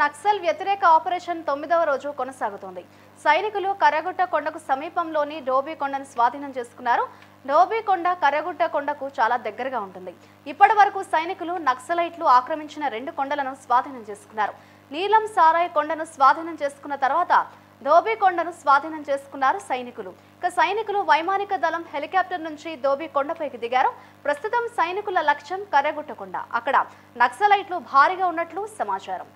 నక్సల్ వ్యతిరేక ఆపరేషన్ 9వ రోజు కొనసాగుతోంది. సైనికులు కర్రగుట్ట కొండకు సమీపంలోని డోబీ కొండను స్వాధీనం చేసుకున్నారు. డోబీ కొండ కర్రగుట్ట కొండకు చాలా దగ్గరగా ఉంటుంది. ఇప్పటి వరకు సైనికులు నక్సలైట్లు ఆక్రమించిన 2 కొండలను స్వాధీనం చేసుకున్నారు. నీలం సారాయ్ కొండను స్వాధీనం చేసుకున్న తర్వాత డోబీ కొండను స్వాధీనం చేసుకున్నారు సైనికులు. సైనికులు వైమానిక దళం హెలికాప్టర్ నుంచి డోబీ కొండపైకి దిగారు. ప్రస్తుతం సైనికుల లక్ష్యం కర్రగుట్ట కొండ. అక్కడ నక్సలైట్లు భారీగా ఉన్నట్లు సమాచారం.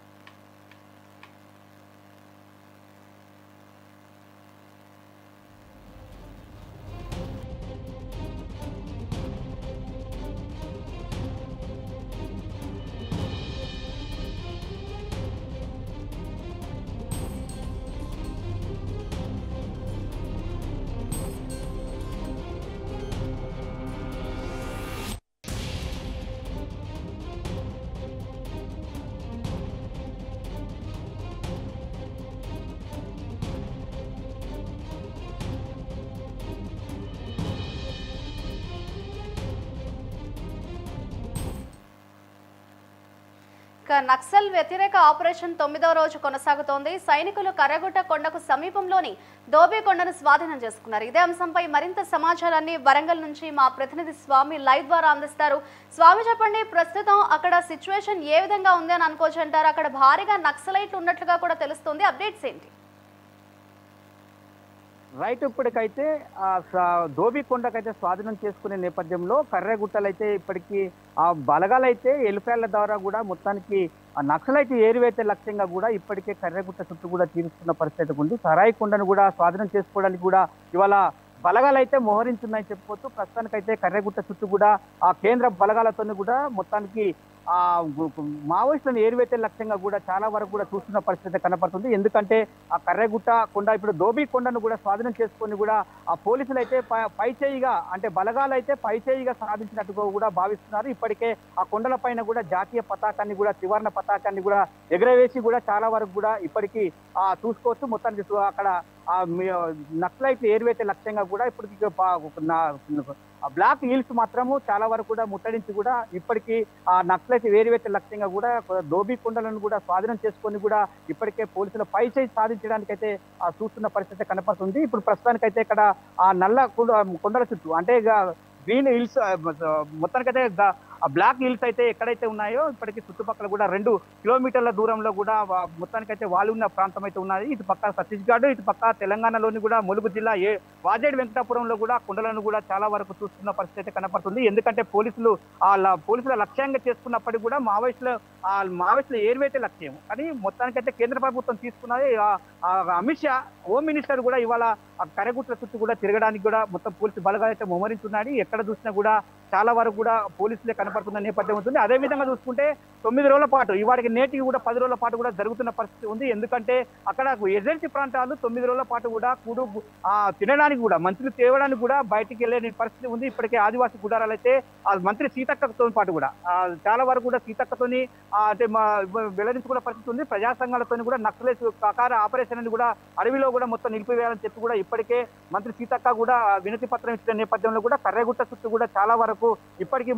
నక్సల్ వ్యతిరేక ఆపరేషన్ 9వ రోజు కొనసాగుతోంది. సైనికులు కర్రగుట్ట కొండకు సమీపంలోని డోబీ కొండను స్వాధీనం చేసుకున్నారు. ఇదే అంశంపై మరింత సమాచారాన్ని వరంగల్ నుంచి మా ప్రతినిధి స్వామి లైవ్ ద్వారా అందిస్తారు. స్వామి, చెప్పండి, ప్రస్తుతం అక్కడ సిచ్యువేషన్ ఏ విధంగా ఉంది అని అనుకోవచ్చు అంటారు? అక్కడ భారీగా నక్సలైట్లు ఉన్నట్లుగా కూడా తెలుస్తుంది. అప్డేట్స్ ఏంటి? రైట్, ఇప్పటికైతే డోబీ కొండకైతే స్వాధీనం చేసుకునే నేపథ్యంలో కర్రెగుట్టలైతే ఇప్పటికీ ఆ బలగాలైతే ఎలిఫాళ్ల ద్వారా కూడా మొత్తానికి నక్సలైట్ ఏరివేతే లక్ష్యంగా కూడా ఇప్పటికే కర్రెగుట్ట చుట్టూ కూడా తీరుస్తున్న పరిస్థితి ఉంది. సరాయి కొండను కూడా స్వాధీనం చేసుకోవడానికి కూడా ఇవాళ బలగాలైతే మోహరించున్నాయని చెప్పుకోవచ్చు. ప్రస్తుతానికైతే కర్రెగుట్ట చుట్టూ కూడా ఆ కేంద్ర బలగాలతో కూడా మొత్తానికి ఆ మావోయిస్టులను ఏరివేతే లక్ష్యంగా కూడా చాలా వరకు కూడా చూస్తున్న పరిస్థితి కనపడుతుంది. ఎందుకంటే ఆ కర్రెగుట్ట కొండ ఇప్పుడు డోబీ కొండను కూడా స్వాధీనం చేసుకొని కూడా ఆ పోలీసులు అయితే పైచేయిగా అంటే బలగాలు అయితే పైచేయిగా సాధించినట్టుగా కూడా భావిస్తున్నారు. ఇప్పటికే ఆ కొండల పైన కూడా జాతీయ పతాకాన్ని కూడా త్రివర్ణ పతాకాన్ని కూడా ఎగరవేసి కూడా చాలా వరకు కూడా ఇప్పటికీ చూసుకోవచ్చు. మొత్తానికి అక్కడ నక్సలైట్ ఏరివేతే లక్ష్యంగా కూడా ఇప్పటికీ బ్లాక్ హిల్స్ మాత్రము చాలా వరకు కూడా ముట్టడించి కూడా ఇప్పటికీ ఆ నక్సలైట్ ఏరివేతే లక్ష్యంగా కూడా డోబీ కొండలను కూడా స్వాధీనం చేసుకొని కూడా ఇప్పటికే పోలీసుల పై చేయి సాధించడానికైతే చూస్తున్న పరిస్థితి కనపడుతుంది. ఇప్పుడు ప్రస్తుతానికైతే ఇక్కడ ఆ నల్ల కొండల చుట్టూ అంటే గ్రీన్ హిల్స్ మొత్తానికైతే ఆ బ్లాక్ హిల్స్ అయితే ఎక్కడైతే ఉన్నాయో ఇప్పటికీ చుట్టుపక్కల కూడా 2 కిలోమీటర్ల దూరంలో కూడా మొత్తానికైతే వాళ్ళు ఉన్న ప్రాంతం అయితే ఉన్నది. ఇటు పక్క ఛత్తీస్గఢ్, ఇటు పక్క తెలంగాణలోని కూడా ములుగు జిల్లా వాజేడు వెంకటాపురంలో కూడా కొండలను కూడా చాలా వరకు చూస్తున్న పరిస్థితి కనపడుతుంది. ఎందుకంటే పోలీసుల లక్ష్యంగా చేసుకున్నప్పటికీ కూడా మావోయిస్టులు ఏరివేతే లక్ష్యం కానీ మొత్తానికైతే కేంద్ర ప్రభుత్వం తీసుకున్నది. అమిత్ షా హోమ్ మినిస్టర్ కూడా ఇవాళ కర్రెగుట్ల చుట్టూ కూడా తిరగడానికి కూడా మొత్తం పోలీసు బలగాలు అయితే మోహరించున్నాయి. ఎక్కడ చూసినా కూడా చాలా వరకు కూడా పోలీసులే కనపడుతున్న నేపథ్యం ఉంటుంది. అదే విధంగా చూసుకుంటే 9 రోజుల పాటు ఇవాడికి నేటికి కూడా 10 రోజుల పాటు కూడా జరుగుతున్న పరిస్థితి ఉంది. ఎందుకంటే అక్కడ ఏజెన్సీ ప్రాంతాలు 9 రోజుల పాటు కూడా తినడానికి కూడా మంత్రులు తేవడానికి కూడా బయటికి వెళ్ళే పరిస్థితి ఉంది. ఇప్పటికే ఆదివాసీ గుడారాలు అయితే మంత్రి సీతక్కతో పాటు కూడా చాలా వరకు కూడా సీతక్కతోని అంటే వెల్లడించుకున్న పరిస్థితి ఉంది. ప్రజా సంఘాలతో కూడా నక్సలైట్ కాకార ఆపరేషన్ అని కూడా అడవిలో కూడా మొత్తం నిలిపివేయాలని చెప్పి కూడా ఇప్పటికే మంత్రి సీతక్క కూడా వినతి పత్రం ఇచ్చిన నేపథ్యంలో కూడా కర్రెగుట్ట చుట్టూ కూడా చాలా వరకు ఇప్పటికీ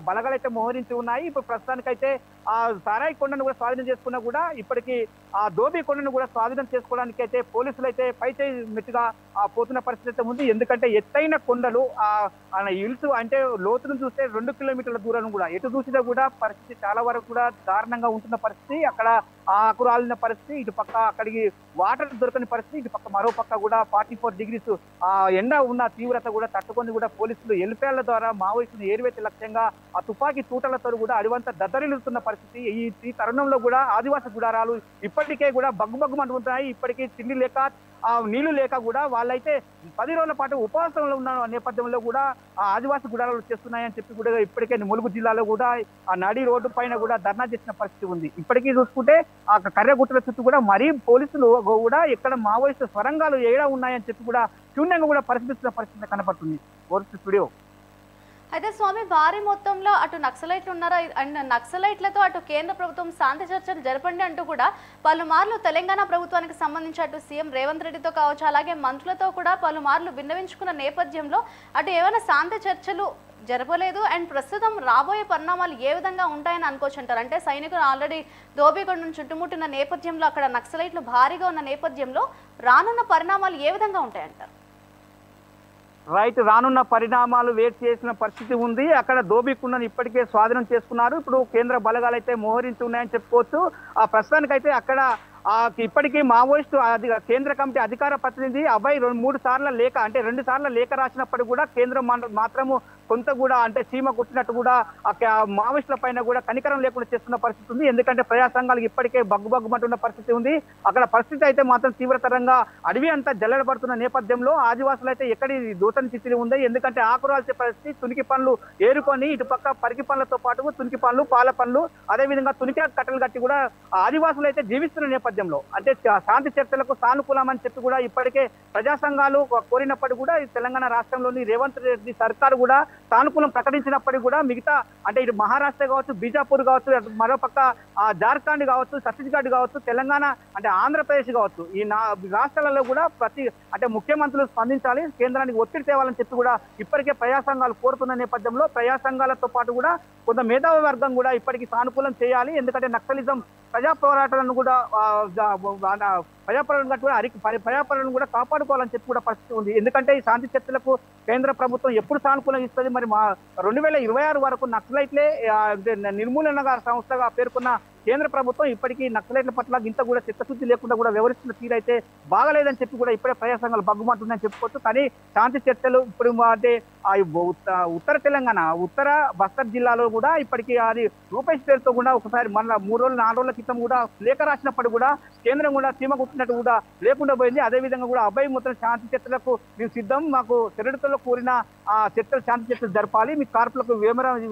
బలగాలైతే మోహరించి ఉన్నాయి. ఇప్పుడు ప్రస్తుతానికైతే ఆ సారాయి కొండను కూడా స్వాధీనం చేసుకున్నా కూడా ఇప్పటికీ ఆ డోబీ కొండను కూడా స్వాధీనం చేసుకోవడానికి అయితే పోలీసులు అయితే పై చేయి మెట్టుగా పోతున్న పరిస్థితి ఉంది. ఎందుకంటే ఎత్తైన కొండలు హిల్స్ అంటే లోతును చూస్తే 2 కిలోమీటర్ల దూరం కూడా ఎటు చూసినా కూడా పరిస్థితి చాలా వరకు కూడా దారుణంగా ఉంటున్న పరిస్థితి. అక్కడ ఆకురాలిన పరిస్థితి, ఇటు పక్క అక్కడికి వాటర్ దొరకని పరిస్థితి, ఇటు పక్క మరో పక్క కూడా 44 డిగ్రీస్ ఎండ ఉన్న తీవ్రత కూడా తట్టుకొని కూడా పోలీసులు ఎలిఫాళ్ల ద్వారా మావోయిస్టులు ఏరివేత లక్ష్యంగా ఆ తుపాకీ తూటలతో కూడా అడివంతా దద్దరిల్లుతున్న పరిస్థితి. ఈ తరుణంలో కూడా ఆదివాసీ గుడారాలు ఇప్పటికే కూడా బగ్గుమంటున్నాయి. ఇప్పటికీ తిండి లేక నీళ్లు లేక కూడా వాళ్ళైతే 10 రోజుల పాటు ఉపవాసంలో ఉన్న నేపథ్యంలో కూడా ఆ ఆదివాసీ గుడారాలు చేస్తున్నాయని చెప్పి కూడా ఇప్పటికే ములుగు జిల్లాలో కూడా ఆ నడి రోడ్డు పైన కూడా ధర్నా చేసిన పరిస్థితి ఉంది. ఇప్పటికీ చూసుకుంటే ఆ కర్రెగుట్టల చుట్టూ కూడా మరీ పోలీసులు కూడా ఎక్కడ మావోయిస్టు స్వరంగాలు ఏడా ఉన్నాయని చెప్పి కూడా శూన్యంగా కూడా పరిస్థితున్న పరిస్థితి కనపడుతుంది. స్టూడియో అయితే స్వామి, భారీ మొత్తంలో అటు నక్సలైట్లు ఉన్నారా అండ్ నక్సలైట్లతో అటు కేంద్ర ప్రభుత్వం శాంతి చర్చలు జరపండి అంటూ కూడా పలుమార్లు తెలంగాణ ప్రభుత్వానికి సంబంధించి అటు సీఎం రేవంత్ రెడ్డితో కావచ్చు అలాగే మంత్రులతో కూడా పలుమార్లు విన్నవించుకున్న నేపథ్యంలో అటు ఏమైనా శాంతి చర్చలు జరపలేదు. అండ్ ప్రస్తుతం రాబోయే పరిణామాలు ఏ విధంగా ఉంటాయని అనుకోవచ్చు అంటారు? అంటే సైనికులు ఆల్రెడీ ధోబీగొండను చుట్టుముట్టిన నేపథ్యంలో, అక్కడ నక్సలైట్లు భారీగా ఉన్న నేపథ్యంలో రానున్న పరిణామాలు ఏ విధంగా ఉంటాయంటారు? రైట్, రానున్న పరిణామాలు వెయిట్ చేసిన పరిస్థితి ఉంది. అక్కడ ధోబీగొండను ఇప్పటికే స్వాధీనం చేసుకున్నారు. ఇప్పుడు కేంద్ర బలగాలు అయితే మోహరించి ఉన్నాయని చెప్పుకోవచ్చు. ఆ ప్రస్తుతానికైతే అక్కడ ఇప్పటికీ మావోయిస్టు కేంద్ర కమిటీ అధికార ప్రతినిధి అభయ్ 3 సార్ల లేఖ, అంటే 2 సార్ల లేఖ రాసినప్పుడు కూడా కేంద్రం మాత్రము కొంత కూడా అంటే చీమ కుట్టినట్టు కూడా మావోయిస్టుల పైన కూడా కనికరం లేకుండా చేస్తున్న పరిస్థితి ఉంది. ఎందుకంటే ప్రజా సంఘాలకు ఇప్పటికే బగ్గుబగ్గుమంటున్న పరిస్థితి ఉంది. అక్కడ పరిస్థితి అయితే మాత్రం తీవ్రతరంగా అడవి అంతా జల్లెడబడుతున్న నేపథ్యంలో ఆదివాసులు అయితే ఎక్కడి దూతని స్థితిలో ఉంది. ఎందుకంటే ఆకురాల్సే పరిస్థితి, తునికి పనులు ఏరుకొని ఇటుపక్క పరికి పనులతో పాటు తునికి పనులు, పాల పనులు, అదేవిధంగా తునికి కట్టలు కట్టి కూడా ఆదివాసులు అయితే జీవిస్తున్న నేపథ్యంలో అంటే శాంతి చర్చలకు సానుకూలం అని చెప్పి కూడా ఇప్పటికే ప్రజా సంఘాలు కోరినప్పటికీ కూడా తెలంగాణ రాష్ట్రంలోని రేవంత్ రెడ్డి సర్కారు కూడా సానుకూలం ప్రకటించినప్పటికీ కూడా మిగతా అంటే ఇటు మహారాష్ట్ర కావచ్చు, బీజాపూర్ కావచ్చు, మరోపక్క జార్ఖండ్ కావచ్చు, ఛత్తీస్గఢ్ కావచ్చు, తెలంగాణ అంటే ఆంధ్రప్రదేశ్ కావచ్చు, ఈ రాష్ట్రాలలో కూడా అంటే ముఖ్యమంత్రులు స్పందించాలి, కేంద్రానికి ఒత్తిడి తేవాలని చెప్పి కూడా ఇప్పటికే ప్రజా సంఘాలు కోరుతున్న నేపథ్యంలో ప్రజా సంఘాలతో పాటు కూడా కొంత మేధావి వర్గం కూడా ఇప్పటికీ సానుకూలం చేయాలి. ఎందుకంటే నక్సలిజం ప్రజా పోరాటాలను కూడా ప్రజాపాలనను కూడా కాపాడుకోవాలని చెప్పి కూడా పరిస్థితి ఉంది. ఎందుకంటే ఈ శాంతి చర్చలకు కేంద్ర ప్రభుత్వం ఎప్పుడు సానుకూలం ఇస్తుంది? మరి 2026 వరకు నక్సలైట్లే నిర్మూలన సంస్థగా పేర్కొన్న కేంద్ర ప్రభుత్వం ఇప్పటికీ నక్సలైట్ల పట్ల ఇంత కూడా చిత్తశుద్ధి లేకుండా కూడా వ్యవహరిస్తున్న తీరైతే బాగలేదని చెప్పి కూడా ఇప్పుడే ప్రజా సంఘాలు బగ్గుమంటుందని చెప్పుకోవచ్చు. కానీ శాంతి చర్చలు ఇప్పుడు అంటే ఉత్తర తెలంగాణ, ఉత్తర బస్తర్ జిల్లాలో కూడా ఇప్పటికీ అది రూపేష్ పేరుతో కూడా ఒకసారి మన 3 రోజులు 4 రోజుల క్రితం కూడా లేఖ రాసినప్పుడు కూడా కేంద్రం కూడా సీమ కుట్టినట్టు కూడా లేకుండా పోయింది. అదేవిధంగా కూడా అభయ్ మొత్తం శాంతి చర్చలకు మేము సిద్ధం, మాకు శరణుతో కూడిన శాంతి చర్చలు జరపాలి, మీ కార్పులకు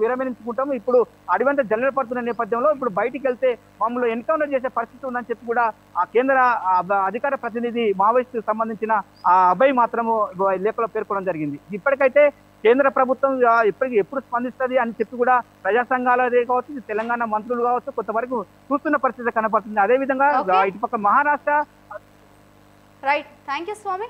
విరమించుకుంటాము, ఇప్పుడు అడివంతా జల్లెడపడుతున్న నేపథ్యంలో ఇప్పుడు బయటికి వెళ్తే మమ్మల్ని ఎన్కౌంటర్ చేసే పరిస్థితి ఉందని చెప్పి కూడా ఆ కేంద్ర అధికార ప్రతినిధి మావోయిస్టు సంబంధించిన అభయ్ మాత్రము లేఖలో పేర్కొనడం జరిగింది. ఇప్పటికైతే కేంద్ర ప్రభుత్వం ఇప్పటికీ ఎప్పుడు స్పందిస్తుంది అని చెప్పి కూడా ప్రజా సంఘాలదే కావచ్చు, తెలంగాణ మంత్రులు కావచ్చు కొంతవరకు చూస్తున్న పరిస్థితి కనపడుతుంది. అదేవిధంగా ఇటుపక్క Maharashtra. Right, thank you Swamy.